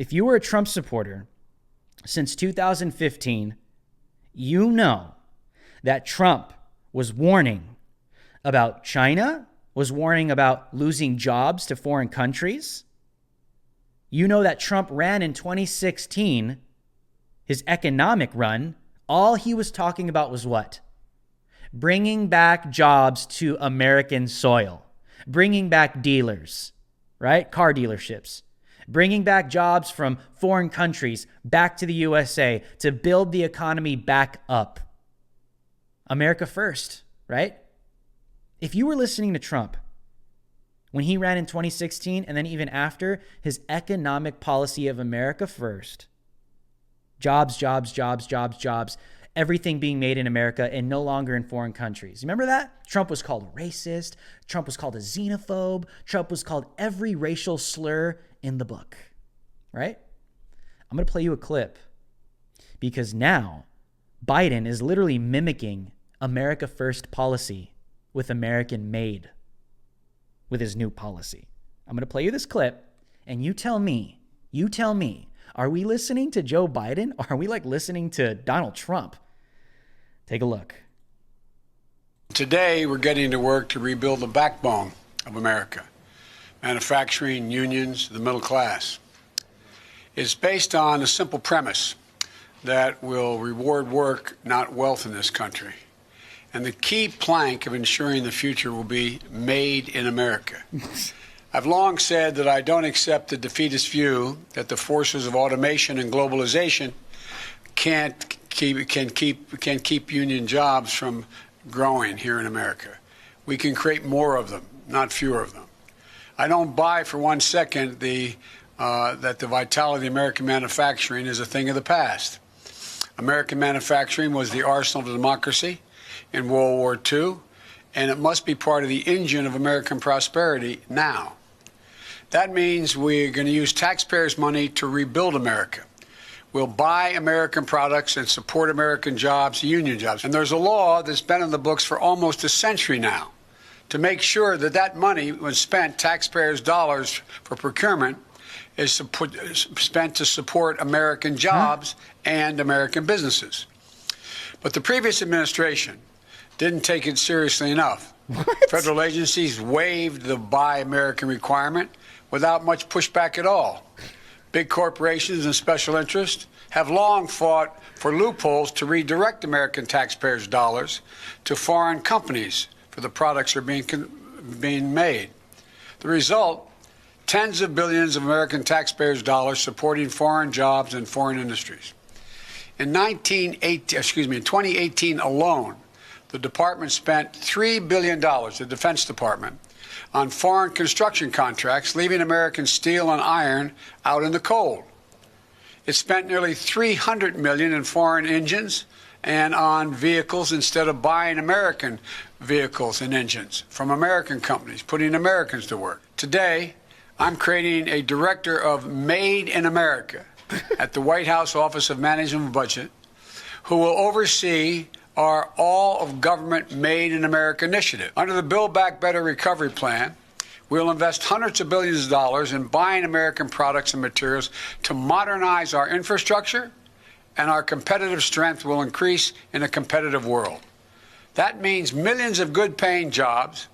if you were a Trump supporter since 2015, you know that Trump was warning about China, was warning about losing jobs to foreign countries. You know that Trump ran in 2016, his economic run. All he was talking about was what? Bringing back jobs to American soil, bringing back dealers, right? Car dealerships, bringing back jobs from foreign countries back to the USA to build the economy back up. America first, right? If you were listening to Trump when he ran in 2016 and then even after, his economic policy of America first, jobs, jobs, jobs, jobs, jobs, everything being made in America and no longer in foreign countries. Remember that? Trump was called a racist. Trump was called a xenophobe. Trump was called every racial slur in the book, right? I'm going to play you a clip because now Biden is literally mimicking America First policy with American made with his new policy. I'm going to play you this clip and you tell me, are we listening to Joe Biden or are we like listening to Donald Trump? Take a look. Today, we're getting to work to rebuild the backbone of America, manufacturing, unions, the middle class. It's based on a simple premise that will reward work, not wealth in this country. And the key plank of ensuring the future will be made in America. I've long said that I don't accept the defeatist view that the forces of automation and globalization can keep union jobs from growing here in America. We can create more of them, not fewer of them. I don't buy for 1 second that the vitality of American manufacturing is a thing of the past. American manufacturing was the arsenal of democracy in World War II, and it must be part of the engine of American prosperity now. That means we're going to use taxpayers' money to rebuild America. We'll buy American products and support American jobs, union jobs. And there's a law that's been in the books for almost a century now to make sure that that money, when spent, taxpayers' dollars for procurement, is spent to support American jobs and American businesses. But the previous administration didn't take it seriously enough. What? Federal agencies waived the Buy American requirement without much pushback at all. Big corporations and special interests have long fought for loopholes to redirect American taxpayers' dollars to foreign companies for the products that are being made. The result, tens of billions of American taxpayers' dollars supporting foreign jobs and foreign industries. In 2018 alone, the department spent $3 billion, the Defense Department, on foreign construction contracts, leaving American steel and iron out in the cold. It spent nearly $300 million in foreign engines and on vehicles instead of buying American vehicles and engines from American companies, putting Americans to work. Today, I'm creating a director of Made in America at the White House Office of Management and Budget, who will oversee our All of Government Made in America initiative. Under the Build Back Better recovery plan, we'll invest hundreds of billions of dollars in buying American products and materials to modernize our infrastructure, and our competitive strength will increase in a competitive world. That means millions of good-paying jobs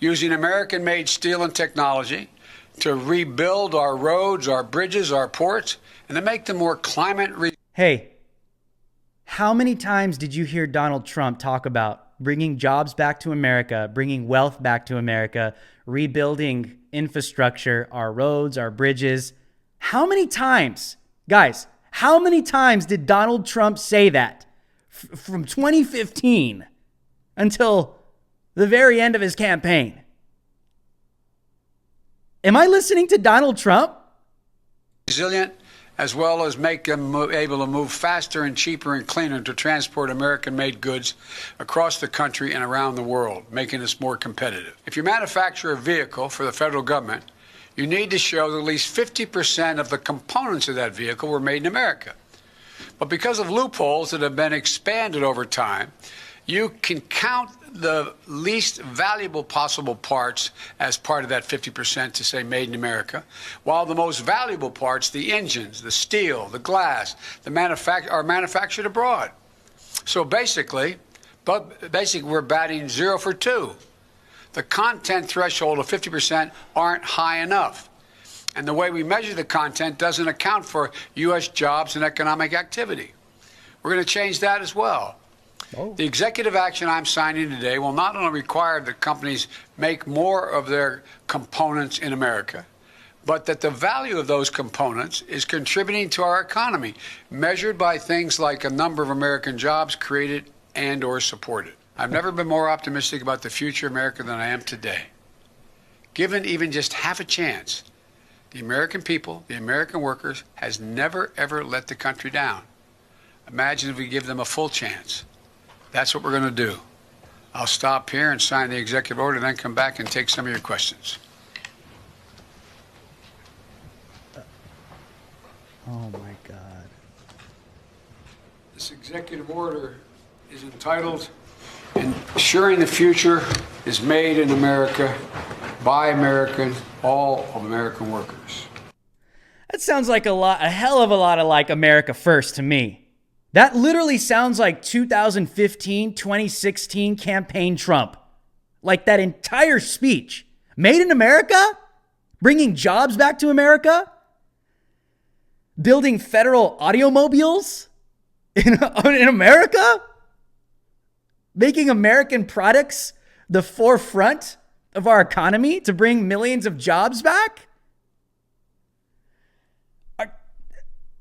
using American-made steel and technology to rebuild our roads, our bridges, our ports, and to make them more climate. Hey, how many times did you hear Donald Trump talk about bringing jobs back to America, bringing wealth back to America, rebuilding infrastructure, our roads, our bridges? How many times, guys, how many times did Donald Trump say that from 2015 until the very end of his campaign? Am I listening to Donald Trump? Resilient, as well as make them able to move faster and cheaper and cleaner to transport American-made goods across the country and around the world, making us more competitive. If you manufacture a vehicle for the federal government, you need to show that at least 50% of the components of that vehicle were made in America. But because of loopholes that have been expanded over time, You can count the least valuable possible parts as part of that 50% to say made in America, while the most valuable parts, the engines, the steel, the glass, are manufactured abroad. So basically, we're batting 0 for 2. The content threshold of 50% aren't high enough. And the way we measure the content doesn't account for U.S. jobs and economic activity. We're going to change that as well. Oh. The executive action I'm signing today will not only require that companies make more of their components in America, but that the value of those components is contributing to our economy, measured by things like a number of American jobs created and or supported. I've never been more optimistic about the future of America than I am today. Given even just half a chance, the American people, the American workers, has never, ever let the country down. Imagine if we give them a full chance. That's what we're going to do. I'll stop here and sign the executive order, then come back and take some of your questions. Oh, my God. This executive order is entitled, "Ensuring the Future is Made in America by American, all of American workers." That sounds like a hell of a lot of like America First to me. That literally sounds like 2015, 2016 campaign Trump. Like that entire speech. Made in America? Bringing jobs back to America? Building federal automobiles in America? Making American products the forefront of our economy to bring millions of jobs back?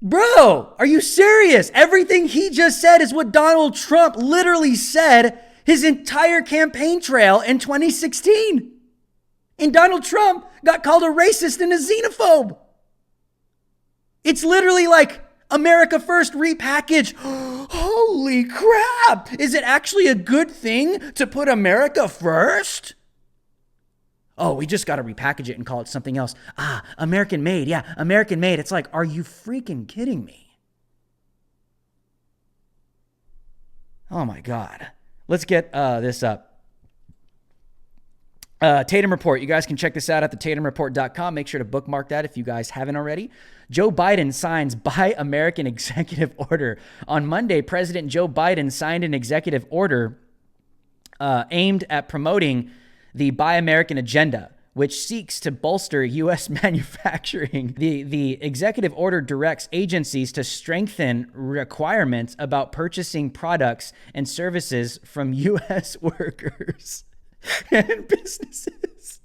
Bro, are you serious? Everything he just said is what Donald Trump literally said his entire campaign trail in 2016. And Donald Trump got called a racist and a xenophobe. It's literally like America First repackaged. Holy crap. Is it actually a good thing to put America first? Oh, we just got to repackage it and call it something else. American made. Yeah, American made. It's like, are you freaking kidding me? Oh my God. Let's get this up. Tatum Report. You guys can check this out at thetatumreport.com. Make sure to bookmark that if you guys haven't already. Joe Biden signs Buy American executive order. On Monday, President Joe Biden signed an executive order aimed at promoting the Buy American agenda, which seeks to bolster U.S. manufacturing. The executive order directs agencies to strengthen requirements about purchasing products and services from U.S. workers and businesses.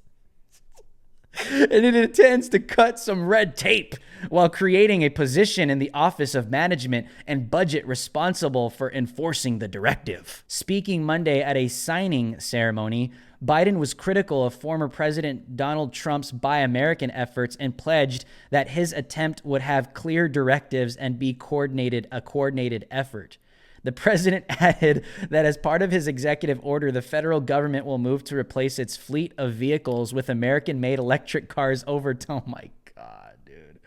And it intends to cut some red tape while creating a position in the Office of Management and Budget responsible for enforcing the directive. Speaking Monday at a signing ceremony, Biden was critical of former President Donald Trump's Buy American efforts and pledged that his attempt would have clear directives and be a coordinated effort. The president added that as part of his executive order, the federal government will move to replace its fleet of vehicles with American-made electric cars over time. Oh my God, dude.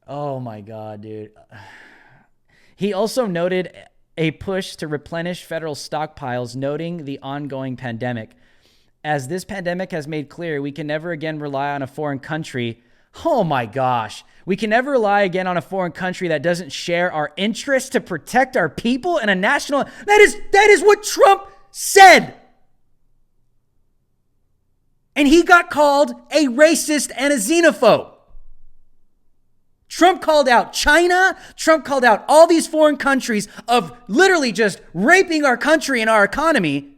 Oh my God, dude. He also noted a push to replenish federal stockpiles, noting the ongoing pandemic. As this pandemic has made clear, we can never again rely on a foreign country. Oh my gosh. We can never rely again on a foreign country that doesn't share our interests to protect our people and a national. That is what Trump said. And he got called a racist and a xenophobe. Trump called out China. Trump called out all these foreign countries of literally just raping our country and our economy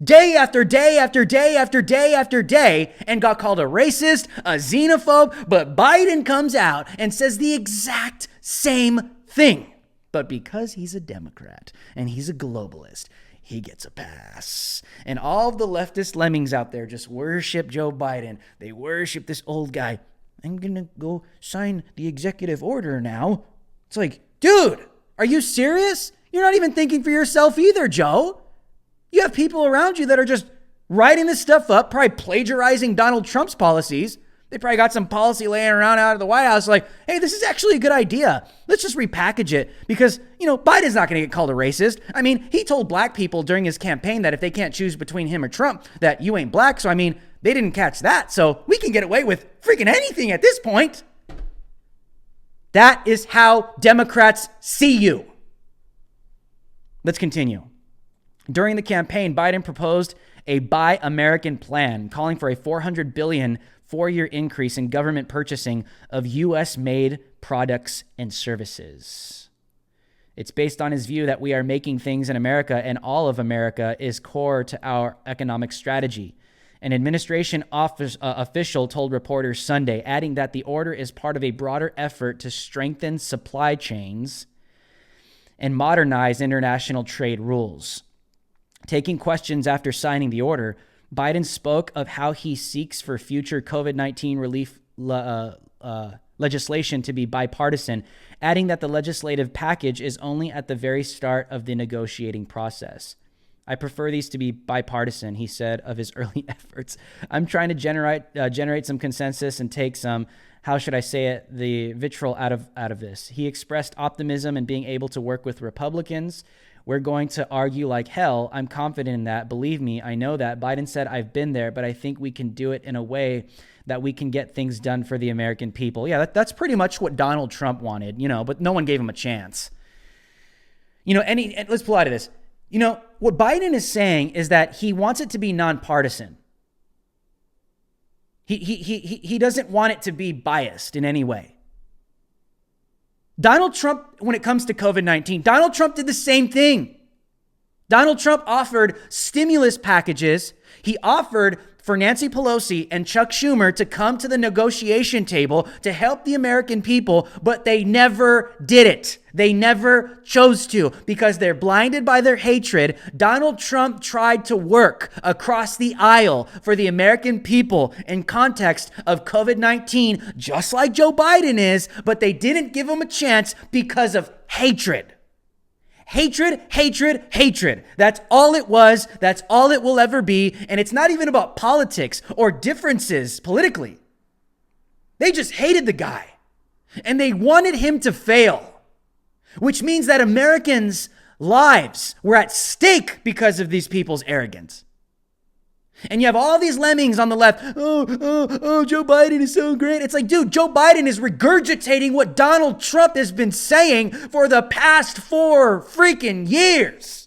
day after day after day after day after day, and got called a racist, a xenophobe. But Biden comes out and says the exact same thing. But because he's a Democrat and he's a globalist, he gets a pass. And all of the leftist lemmings out there just worship Joe Biden. They worship this old guy. I'm going to go sign the executive order now. It's like, dude, are you serious? You're not even thinking for yourself either, Joe. You have people around you that are just writing this stuff up, probably plagiarizing Donald Trump's policies, They probably got some policy laying around out of the White House like, hey, this is actually a good idea. Let's just repackage it because, Biden's not going to get called a racist. I mean, he told black people during his campaign that if they can't choose between him or Trump, that you ain't black. So, they didn't catch that. So we can get away with freaking anything at this point. That is how Democrats see you. Let's continue. During the campaign, Biden proposed a Buy American plan, calling for a $400 billion four-year increase in government purchasing of U.S.-made products and services. It's based on his view that we are making things in America and all of America is core to our economic strategy. An administration official told reporters Sunday, adding that the order is part of a broader effort to strengthen supply chains and modernize international trade rules. Taking questions after signing the order, Biden spoke of how he seeks for future COVID-19 relief legislation to be bipartisan, adding that the legislative package is only at the very start of the negotiating process. I prefer these to be bipartisan, he said of his early efforts. I'm trying to generate some consensus and take some, how should I say it, the vitriol out of this. He expressed optimism in being able to work with Republicans. We're going to argue like hell. I'm confident in that. Believe me, I know that. Biden said, I've been there, but I think we can do it in a way that we can get things done for the American people. Yeah, that's pretty much what Donald Trump wanted, but no one gave him a chance. Let's pull out of this. What Biden is saying is that he wants it to be nonpartisan. He doesn't want it to be biased in any way. Donald Trump, when it comes to COVID-19, Donald Trump did the same thing. Donald Trump offered stimulus packages. He offered for Nancy Pelosi and Chuck Schumer to come to the negotiation table to help the American people, but they never did it. They never chose to because they're blinded by their hatred. Donald Trump tried to work across the aisle for the American people in context of COVID-19, just like Joe Biden is, but they didn't give him a chance because of hatred. Hatred, hatred, hatred. That's all it was. That's all it will ever be. And it's not even about politics or differences politically. They just hated the guy. And they wanted him to fail. Which means that Americans' lives were at stake because of these people's arrogance. And you have all these lemmings on the left. Oh, Joe Biden is so great. It's like, dude, Joe Biden is regurgitating what Donald Trump has been saying for the past 4 freaking years.